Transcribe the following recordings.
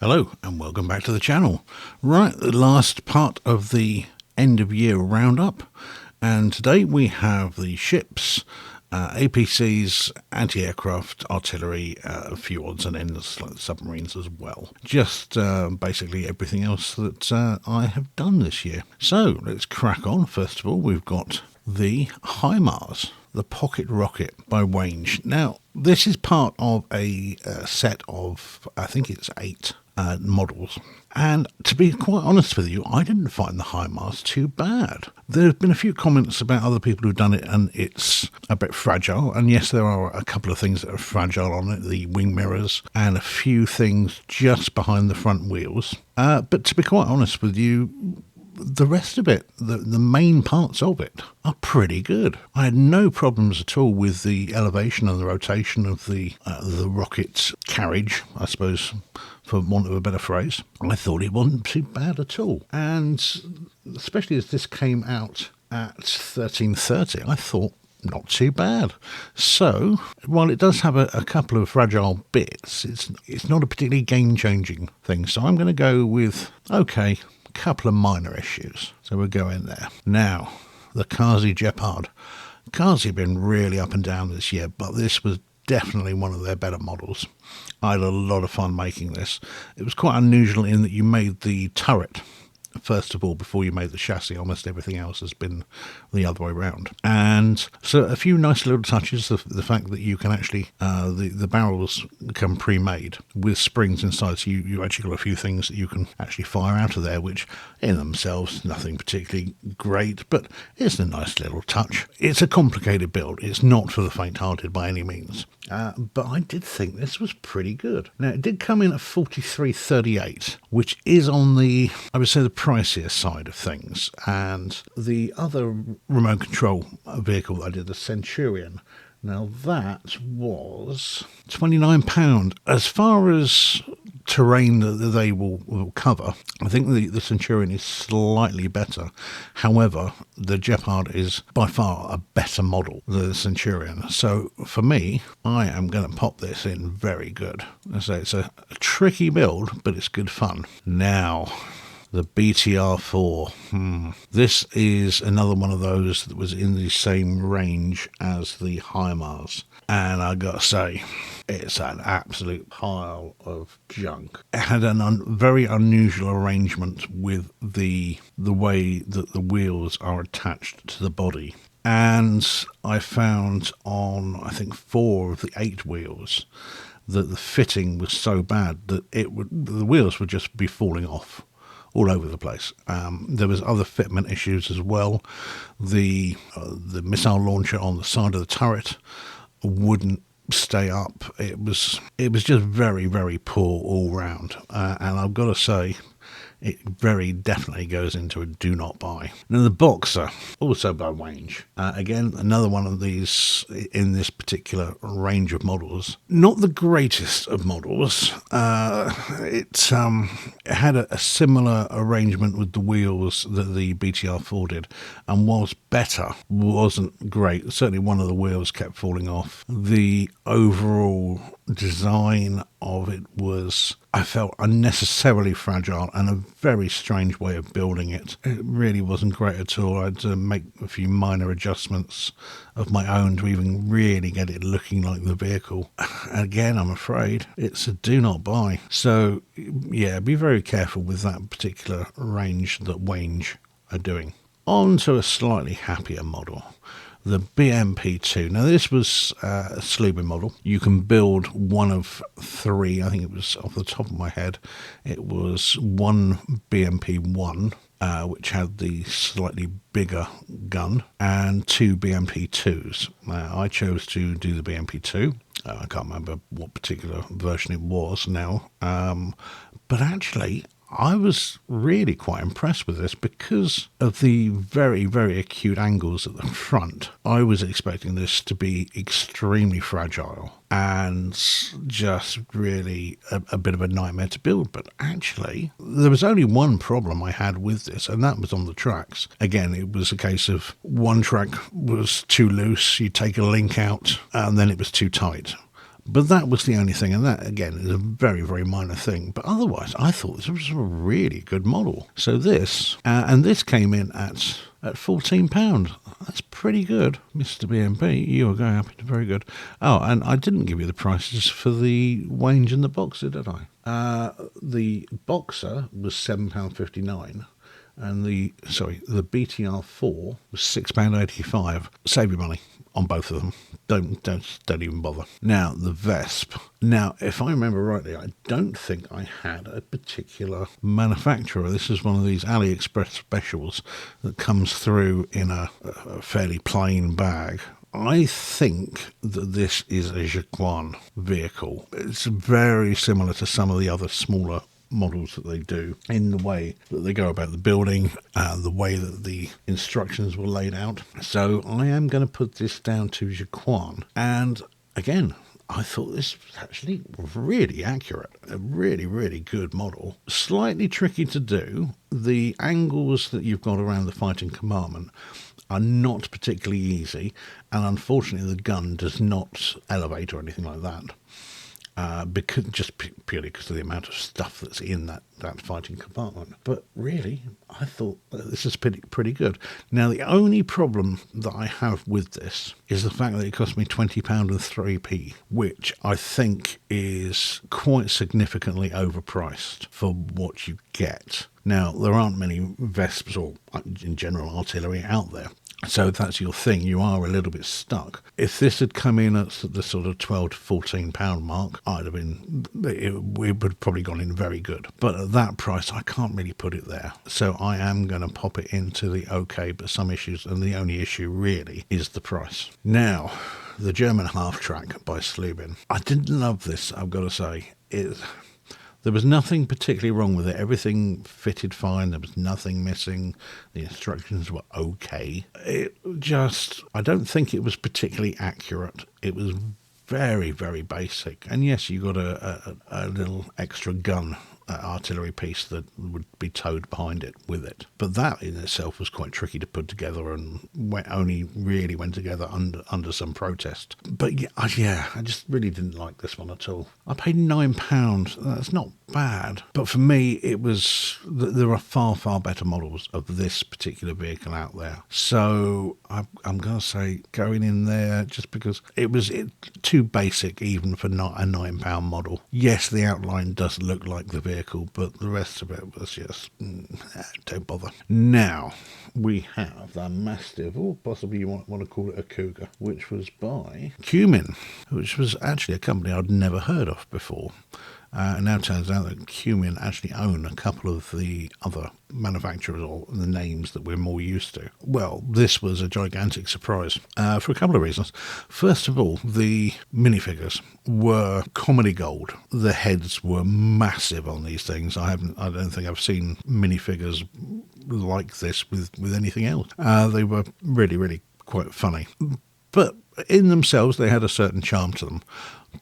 Hello and welcome back to the channel. Right, the last part of the end of year roundup, and today we have the ships, APCs, anti-aircraft, artillery, a few odds and ends like submarines as well. Just basically everything else that I have done this year. So let's crack on. First of all, we've got the Himars, the pocket rocket by Wange. Now, this is part of a set of, I think it's 8 models. And to be quite honest with you, I didn't find the Himars too bad. There have been a few comments about other people who've done it and it's a bit fragile. And yes, there are a couple of things that are fragile on it, the wing mirrors and a few things just behind the front wheels. But to be quite honest with you, the rest of it, the main parts of it, are pretty good. I had no problems at all with the elevation and the rotation of the rocket carriage, I suppose, for want of a better phrase. I thought it wasn't too bad at all. And especially as this came out at 1330, I thought, not too bad. So, while it does have a couple of fragile bits, it's not a particularly game-changing thing. So I'm going to go with, okay, couple of minor issues, so we'll go in there. Now, the KFZ Gepard. KFZ have been really up and down this year, but this was definitely one of their better models. I had a lot of fun making this. It was quite unusual in that you made the turret first of all before you made the chassis. Almost everything else has been the other way around. And so a few nice little touches, the fact that you can actually, the barrels come pre-made with springs inside, so you actually got a few things that you can actually fire out of there, which in themselves, nothing particularly great, but it's a nice little touch. It's a complicated build. It's not for the faint-hearted by any means. But I did think this was pretty good. Now, it did come in at 43.38, which is on the, I would say, the pricier side of things. And the other remote control vehicle that I did, the Centurion, now that was £29. As far as terrain that they will cover, I think the Centurion is slightly better. However, the Gepard is by far a better model than the Centurion. So for me, I am going to pop this in very good. So it's a tricky build, but it's good fun. Now, the BTR-4. This is another one of those that was in the same range as the Himars. And I gotta say, it's an absolute pile of junk. It had a very unusual arrangement with the way that the wheels are attached to the body. And I found on, I think, 4 of the 8 wheels that the fitting was so bad that the wheels would just be falling off all over the place. There was other fitment issues as well. The missile launcher on the side of the turret wouldn't stay up. It was just very, very poor all round. And I've got to say, it very definitely goes into a do not buy. Now the Boxer, also by Wange. Again, another one of these in this particular range of models. Not the greatest of models. It had a similar arrangement with the wheels that the BTR-4 did, and was better, wasn't great. Certainly one of the wheels kept falling off. The overall design of it was, I felt, unnecessarily fragile and a very strange way of building it. It really wasn't great at all. I had to make a few minor adjustments of my own to even really get it looking like the vehicle. Again, I'm afraid it's a do not buy. So yeah, be very careful with that particular range that Wange are doing. On to a slightly happier model, the BMP-2. Now this was a Slubin model. You can build one of 3, I think it was off the top of my head, it was one BMP-1, which had the slightly bigger gun, and 2 BMP-2s. I chose to do the BMP-2. I can't remember what particular version it was now, but actually I was really quite impressed with this because of the very, very acute angles at the front. I was expecting this to be extremely fragile and just really a bit of a nightmare to build. But actually, there was only one problem I had with this, and that was on the tracks. Again, it was a case of one track was too loose, you take a link out, and then it was too tight. But that was the only thing, and that, again, is a very, very minor thing. But otherwise, I thought this was a really good model. So this, and this came in at £14. That's pretty good, Mr. BMP. You are going up into very good. Oh, and I didn't give you the prices for the Wange and the Boxer, did I? The Boxer was £7.59. And the BTR4 was £6.85. Save your money on both of them. Don't even bother. Now the Wespe. Now, if I remember rightly, I don't think I had a particular manufacturer. This is one of these AliExpress specials that comes through in a fairly plain bag. I think that this is a Gepard vehicle. It's very similar to some of the other smaller models that they do in the way that they go about the building, the way that the instructions were laid out. So I am going to put this down to Gepard. And again, I thought this was actually really accurate. A really, really good model. Slightly tricky to do. The angles that you've got around the fighting compartment are not particularly easy, and unfortunately the gun does not elevate or anything like that. Purely because of the amount of stuff that's in that fighting compartment. But really, I thought this is pretty good. Now, the only problem that I have with this is the fact that it cost me £20 and 3p, which I think is quite significantly overpriced for what you get. Now, there aren't many Wespes or, in general, artillery out there. So if that's your thing, you are a little bit stuck. If this had come in at the sort of £12 to £14 mark, it would have probably gone in very good. But at that price, I can't really put it there. So I am going to pop it into the okay, but some issues, and the only issue really is the price. Now, the German half-track by Slubin. I didn't love this, I've got to say. There was nothing particularly wrong with it. Everything fitted fine. There was nothing missing. The instructions were okay. I don't think it was particularly accurate. It was very, very basic. And yes, you got a little extra gun artillery piece that would be towed behind it with it. But that in itself was quite tricky to put together and only really went together under some protest. But yeah, I just really didn't like this one at all. I paid £9. That's not bad. But for me, there are far, far better models of this particular vehicle out there. So I'm going to say going in there just because it was too basic even for not a £9 model. Yes, the outline does look like the vehicle, but the rest of it was just don't bother. Now we have the Mastiff, or possibly you might want to call it a Cougar, which was by Cumin, which was actually a company I'd never heard of before. And now it turns out that Cumin actually own a couple of the other manufacturers, or the names that we're more used to. Well, this was a gigantic surprise for a couple of reasons. First of all, the minifigures were comedy gold. The heads were massive on these things. I don't think I've seen minifigures like this with anything else. They were really, really quite funny. But in themselves, they had a certain charm to them.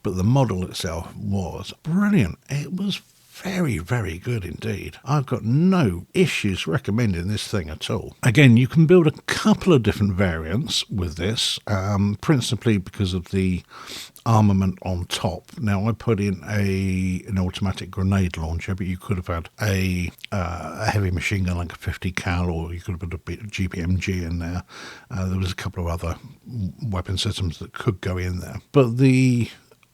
But the model itself was brilliant. It was very, very good indeed. I've got no issues recommending this thing at all. Again, you can build a couple of different variants with this, principally because of the armament on top. Now, I put in an automatic grenade launcher, but you could have had a heavy machine gun like a 50 cal, or you could have put a bit of GPMG in there. There was a couple of other weapon systems that could go in there. But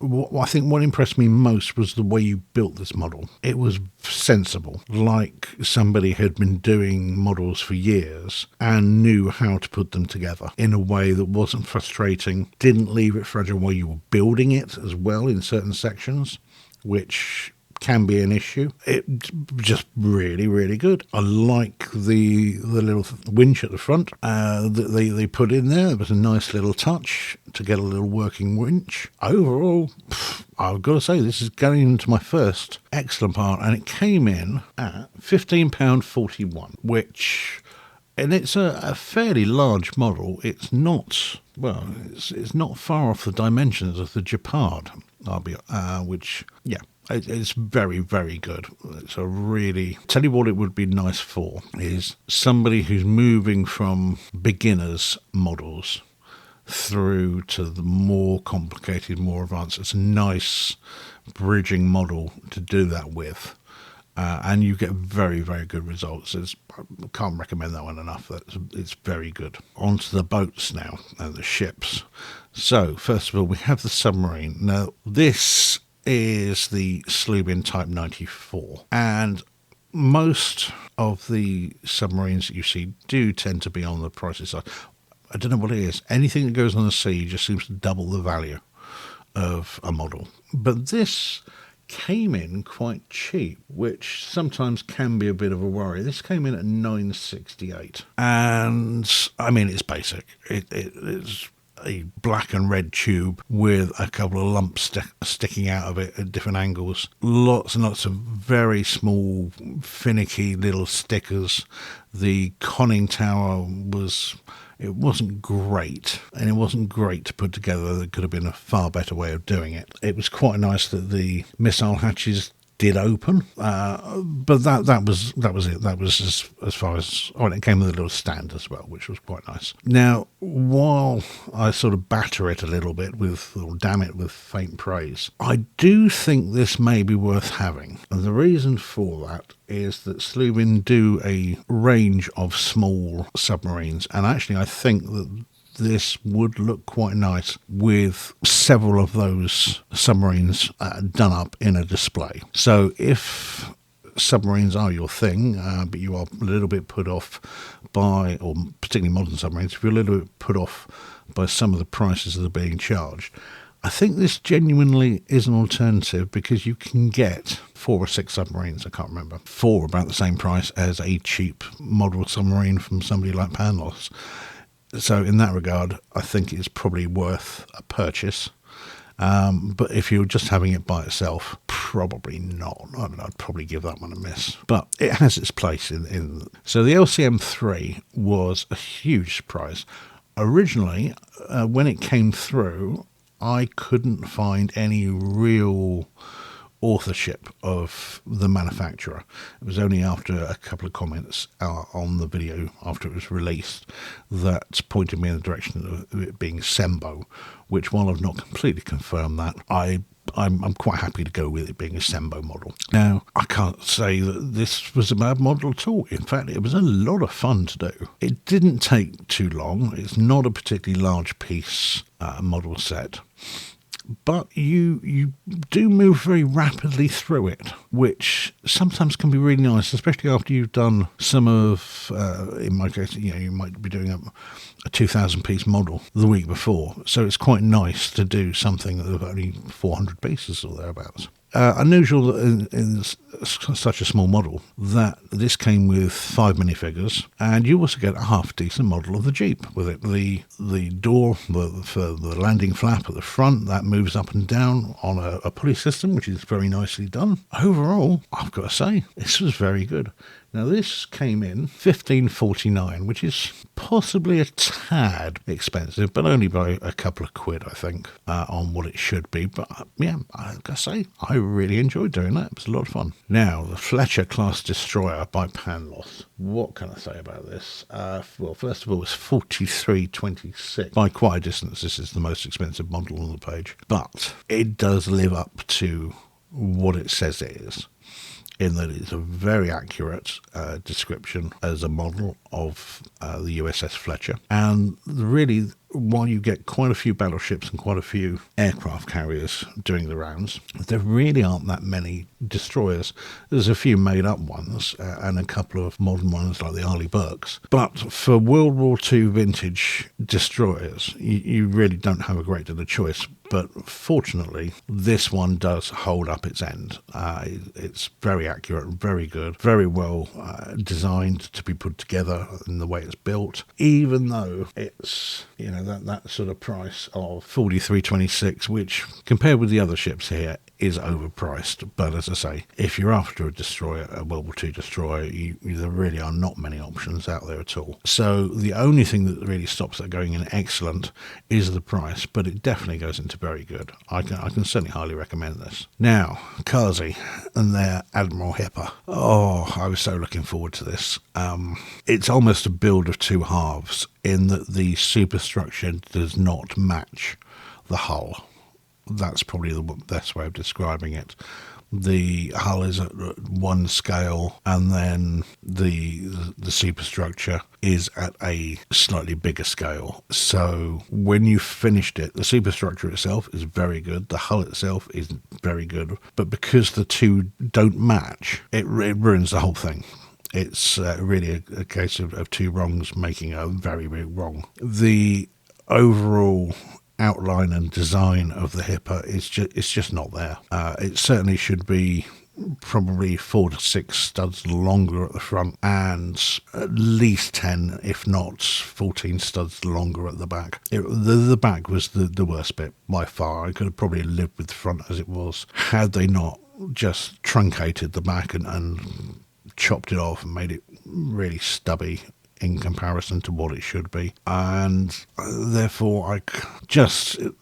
I think what impressed me most was the way you built this model. It was sensible, like somebody had been doing models for years and knew how to put them together in a way that wasn't frustrating, didn't leave it fragile while you were building it as well in certain sections, which can be an issue. It just really, really good. I like the little winch at the front that they put in there. It was a nice little touch to get a little working winch. Overall, I've got to say, this is going into my first excellent part, and it came in at £15.41, which, and it's a fairly large model. It's not, well, it's not far off the dimensions of the Gepard, which, yeah, it's very, very good. It's a really... Tell you what it would be nice for is somebody who's moving from beginners models through to the more complicated, more advanced. It's a nice bridging model to do that with. And you get very, very good results. I can't recommend that one enough. It's very good. On to the boats now, and the ships. So, first of all, we have the submarine. Now, this is the Slubin Type 94. And most of the submarines that you see do tend to be on the pricey side. I don't know what it is. Anything that goes on the sea just seems to double the value of a model. But this came in quite cheap, which sometimes can be a bit of a worry. This came in at $968, and I mean, it's basic. It's a black and red tube with a couple of lumps sticking out of it at different angles. Lots and lots of very small, finicky little stickers. The conning tower it wasn't great, and it wasn't great to put together. There could have been a far better way of doing it. It was quite nice that the missile hatches did open, but that was it. That was as far as... Oh, and it came with a little stand as well, which was quite nice. Now, while I sort of batter it a little bit or damn it with faint praise, I do think this may be worth having. And the reason for that is that Slubin do a range of small submarines, and actually I think that this would look quite nice with several of those submarines done up in a display. So if submarines are your thing, but you are a little bit put off by, or particularly modern submarines, if you're a little bit put off by some of the prices that are being charged, I think this genuinely is an alternative, because you can get 4 or 6 submarines, I can't remember, for about the same price as a cheap model submarine from somebody like Panlos. So in that regard, I think it's probably worth a purchase. But if you're just having it by itself, probably not. I mean, I'd probably give that one a miss. But it has its place in. So the LCM3 was a huge surprise. Originally, when it came through, I couldn't find any real authorship of the manufacturer. It was only after a couple of comments on the video after it was released that pointed me in the direction of it being Sembo, which, while I've not completely confirmed that, I'm quite happy to go with it being a Sembo model. Now, I can't say that this was a bad model at all. In fact, it was a lot of fun to do. It didn't take too long. It's not a particularly large piece model set, but you do move very rapidly through it, which sometimes can be really nice, especially after you've done some of, in my case, you might be doing a 2,000 piece model the week before. So it's quite nice to do something of only 400 pieces or thereabouts. Unusual in such a small model that this came with 5 minifigures, and you also get a half decent model of the Jeep with it. The door for the landing flap at the front, that moves up and down on a pulley system, which is very nicely done. Overall, I've got to say, this was very good. Now, this came in $15.49, which is possibly a tad expensive, but only by a couple of quid, I think, on what it should be. But yeah, I've got to say, I really enjoyed doing that. It was a lot of fun. Now, the Fletcher class destroyer by Panlos. What can I say about this? Well, first of all, it's $43.26. By quite a distance, this is the most expensive model on the page. But it does live up to what it says it is, in that it's a very accurate description as a model of the USS Fletcher. And really, while you get quite a few battleships and quite a few aircraft carriers doing the rounds, there really aren't that many destroyers. There's a few made-up ones and a couple of modern ones like the Arleigh Burkes. But for World War II vintage destroyers, you really don't have a great deal of choice. But fortunately, this one does hold up its end. It's very accurate, very good, very well designed to be put together in the way it's built, even though it's, that sort of price of $43.26, which compared with the other ships here is overpriced. But as I say, if you're after a destroyer, a World War II destroyer, there really are not many options out there at all. So the only thing that really stops that going in excellent is the price, but it definitely goes into very good. I can certainly highly recommend this. Now, Kazi and their Admiral Hipper. Oh, I was so looking forward to this. It's almost a build of two halves in that the superstructure does not match the hull. That's probably the best way of describing it. The hull is at one scale, and then the superstructure is at a slightly bigger scale. So when you finished it, the superstructure itself is very good. The hull itself is very good. But because the two don't match, it ruins the whole thing. It's really a case of two wrongs making a very big wrong. The overall outline and design of the Hipper is just not there. It certainly should be probably 4 to 6 studs longer at the front, and at least 10, if not 14 studs longer at the back. The back was the worst bit by far. I could have probably lived with the front as it was, had they not just truncated the back and chopped it off and made it really stubby in comparison to what it should be. And therefore,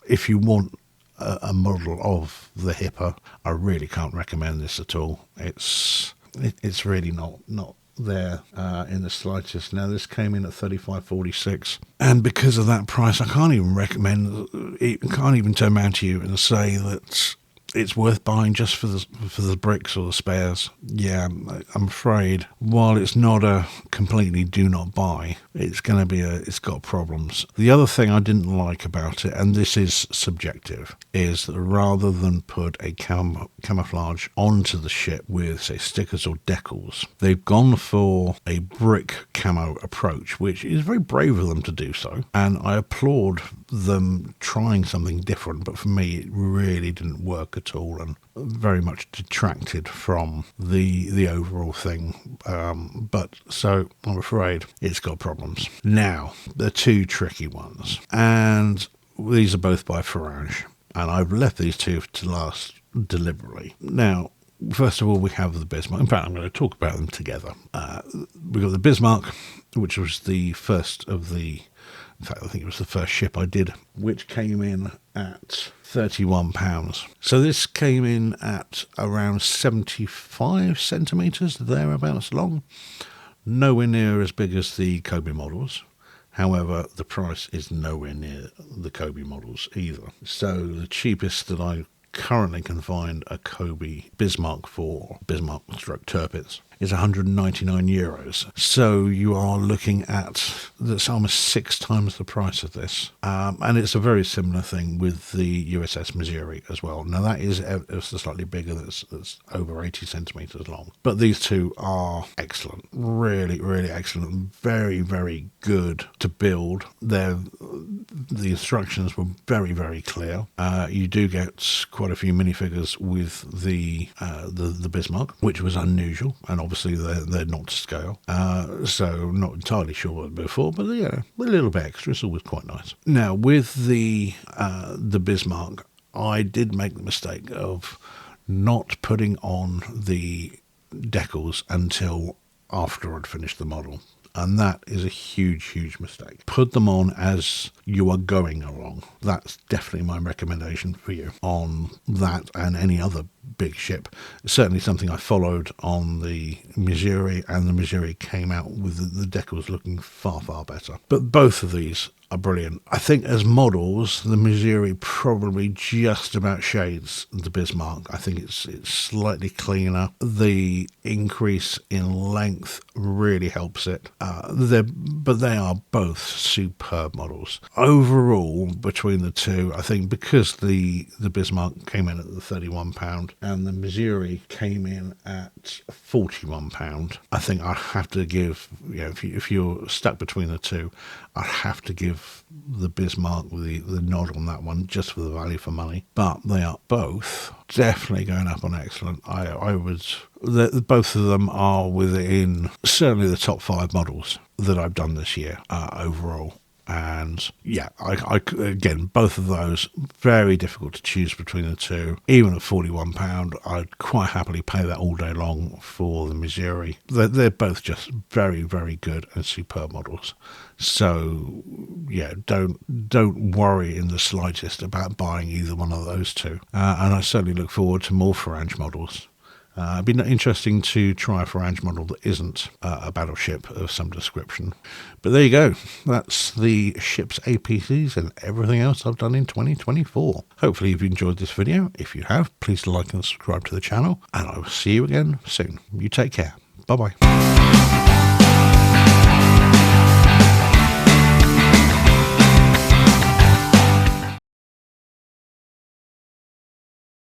if you want a model of the Hipper, I really can't recommend this at all. It's really not there in the slightest. Now, this came in at $35.46, and because of that price, I can't even recommend it. Can't even turn around to you and say that it's worth buying just for the bricks or the spares. Yeah, I'm afraid while it's not a completely do not buy, it's got problems. The other thing I didn't like about it, and this is subjective, is that rather than put a camouflage onto the ship with, say, stickers or decals, they've gone for a brick camo approach, which is very brave of them to do so, and I applaud them trying something different, but for me it really didn't work at all and very much detracted from the overall thing. But so I'm afraid it's got problems. Now, the two tricky ones, and these are both by Farage, and I've left these two to last deliberately. Now, first of all, we have the Bismark. In fact, I'm going to talk about them together. We've got the Bismark, which was the first of the... In fact, I think it was the first ship I did, which came in at £31. So this came in at around 75 centimetres, thereabouts long. Nowhere near as big as the Kobe models. However, the price is nowhere near the Kobe models either. So the cheapest that I currently can find a Kobe Bismarck for, Bismarck Tirpitz, is €199. So you are looking at, that's almost 6 times the price of this. And it's a very similar thing with the USS Missouri as well. Now that is slightly bigger, that's over 80 centimetres long. But these two are excellent, really, really excellent, very, very good to build. The instructions were very, very clear. You do get quite a few minifigures with the Bismarck, which was unusual, and obviously they're not to scale, so not entirely sure what before, but yeah, a little bit extra is always quite nice. Now with the Bismarck, I did make the mistake of not putting on the decals until after I'd finished the model. And that is a huge, huge mistake. Put them on as you are going along. That's definitely my recommendation for you on that and any other big ship. It's certainly something I followed on the Missouri, and the Missouri came out with the decals looking far, far better. But both of these are brilliant. I think as models, the Missouri probably just about shades the Bismarck. I think it's slightly cleaner. The increase in length really helps it. But they are both superb models. Overall, between the two, I think because the Bismarck came in at the £31 and the Missouri came in at £41, I think I'd have to give, if you're stuck between the two, I'd have to give the Bismarck with the nod on that one just for the value for money. But they are both definitely going up on excellent. Both of them are within certainly the top 5 models that I've done this year overall. And yeah, again, both of those, very difficult to choose between the two. Even at £41, I'd quite happily pay that all day long for the Missouri. They're both just very, very good and superb models. So yeah, don't worry in the slightest about buying either one of those two. And I certainly look forward to more Farange models. It'd be interesting to try a Farange model that isn't a battleship of some description. But there you go. That's the ship's APCs and everything else I've done in 2024. Hopefully you've enjoyed this video. If you have, please like and subscribe to the channel. And I will see you again soon. You take care. Bye-bye.